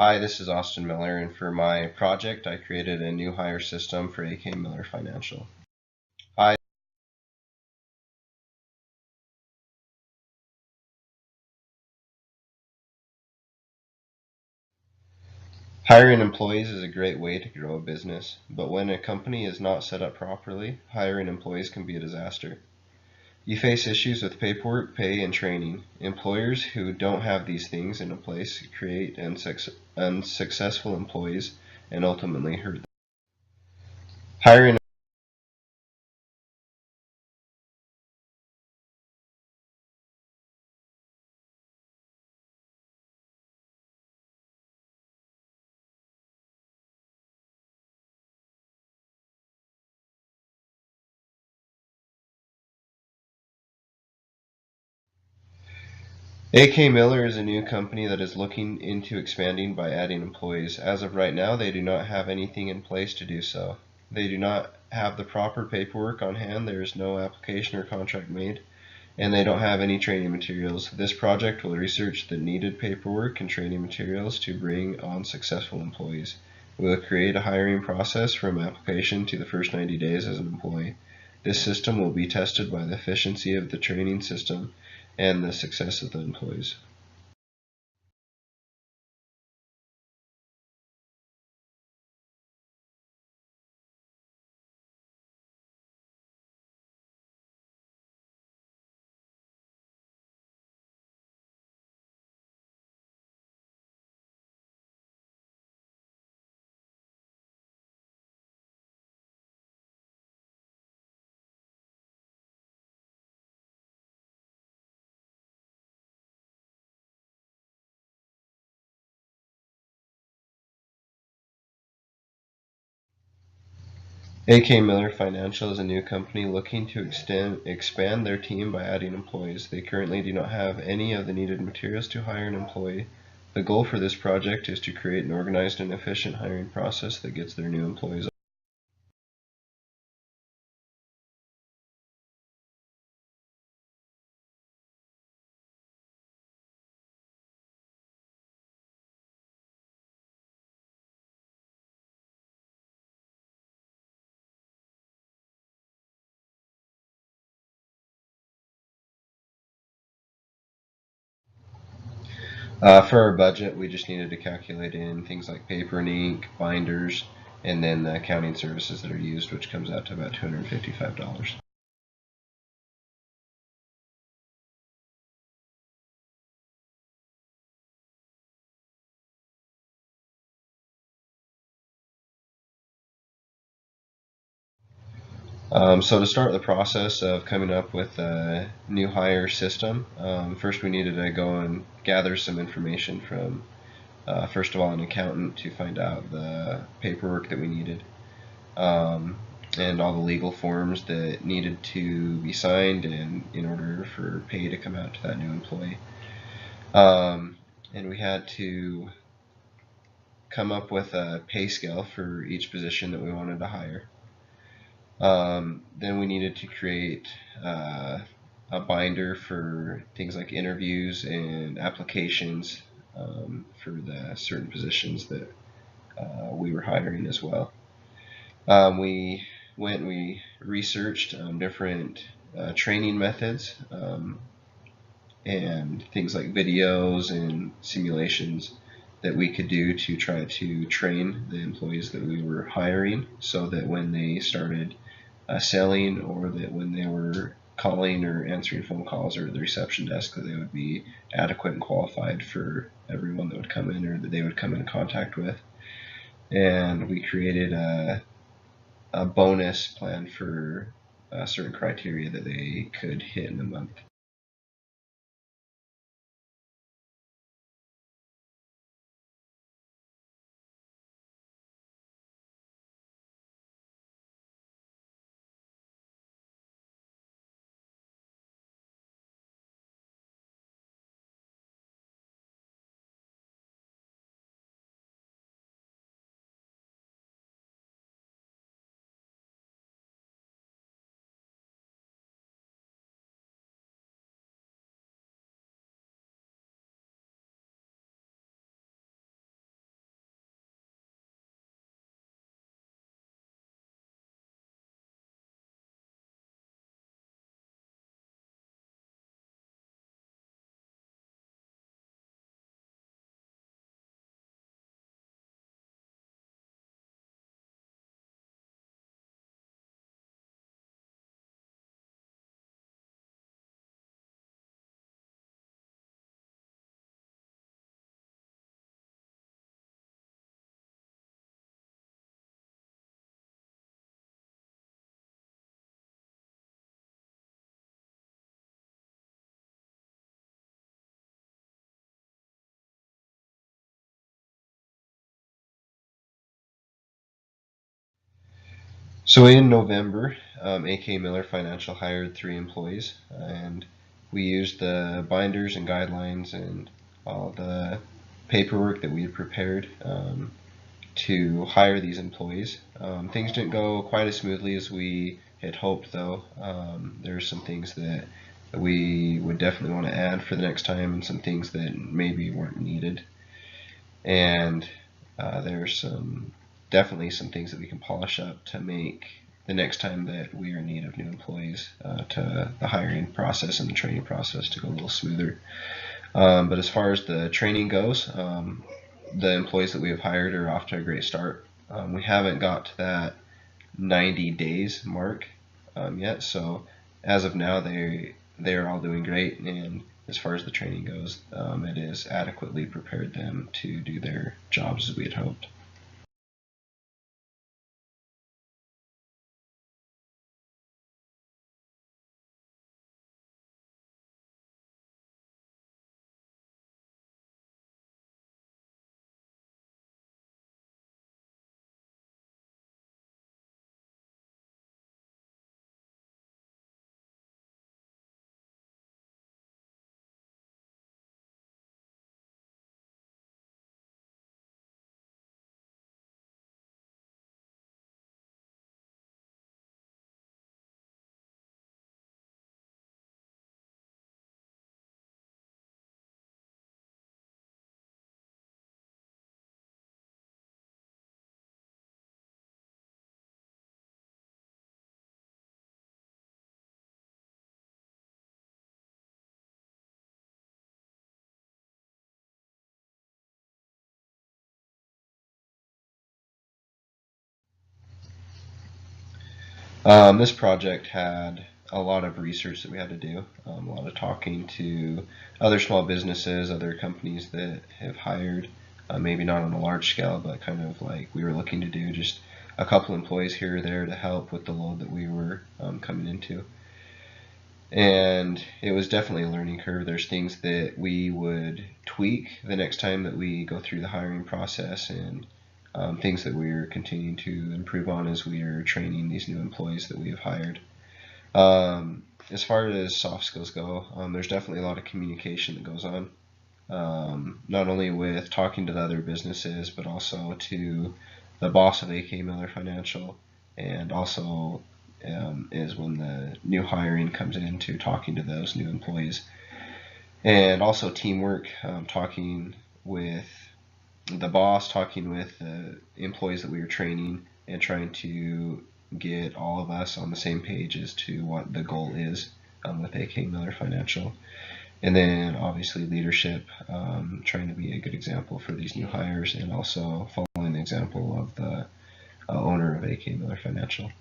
Hi, this is Austin Miller, and for my project, I created a new hire system for AK Miller Financial. Hi. Hiring employees is a great way to grow a business, but when a company is not set up properly, hiring employees can be a disaster. You face issues with paperwork, pay, and training. Employers who don't have these things in place create unsuccessful employees and ultimately hurt them. Hiring AK Miller is a new company that is looking into expanding by adding employees. As of right now, they do not have anything in place to do so. They do not have the proper paperwork on hand, there is no application or contract made, and they don't have any training materials. This project will research the needed paperwork and training materials to bring on successful employees. We will create a hiring process from application to the first 90 days as an employee. This system will be tested by the efficiency of the training system and the success of the employees. AK Miller Financial is a new company looking to expand their team by adding employees. They currently do not have any of the needed materials to hire an employee. The goal for this project is to create an organized and efficient hiring process that gets their new employees. For our budget, we just needed to calculate in things like paper and ink, binders, and then the accounting services that are used, which comes out to about $255. So to start the process of coming up with a new hire system, first we needed to go and gather some information from, first of all, an accountant to find out the paperwork that we needed, and all the legal forms that needed to be signed and in order for pay to come out to that new employee. And we had to come up with a pay scale for each position that we wanted to hire. Then we needed to create a binder for things like interviews and applications for the certain positions that we were hiring as well. We we researched different training methods and things like videos and simulations that we could do to try to train the employees that we were hiring so that when they started selling, or that when they were calling or answering phone calls or at the reception desk, that they would be adequate and qualified for everyone that would come in or that they would come in contact with. And we created a bonus plan for certain criteria that they could hit in a month. So in November, AK Miller Financial hired 3 employees, and we used the binders and guidelines and all the paperwork that we had prepared to hire these employees. Things didn't go quite as smoothly as we had hoped, though. There are some things that we would definitely want to add for the next time, and some things that maybe weren't needed. And there's definitely some things that we can polish up to make the next time that we are in need of new employees to the hiring process and the training process to go a little smoother. But as far as the training goes, the employees that we have hired are off to a great start. We haven't got to that 90 days mark yet, so as of now they are all doing great, and as far as the training goes, it has adequately prepared them to do their jobs as we had hoped. This project had a lot of research that we had to do, a lot of talking to other small businesses, other companies that have hired, maybe not on a large scale, but kind of like we were looking to do just a couple employees here or there to help with the load that we were coming into. And it was definitely a learning curve. There's things that we would tweak the next time that we go through the hiring process, and things that we're continuing to improve on as we are training these new employees that we have hired. As far as soft skills go, there's definitely a lot of communication that goes on, not only with talking to the other businesses, but also to the boss of AK Miller Financial, and also is when the new hiring comes into talking to those new employees, and also teamwork, talking with the boss, talking with the employees that we were training, and trying to get all of us on the same page as to what the goal is with AK Miller Financial. And then obviously leadership, trying to be a good example for these new hires, and also following the example of the owner of AK Miller Financial.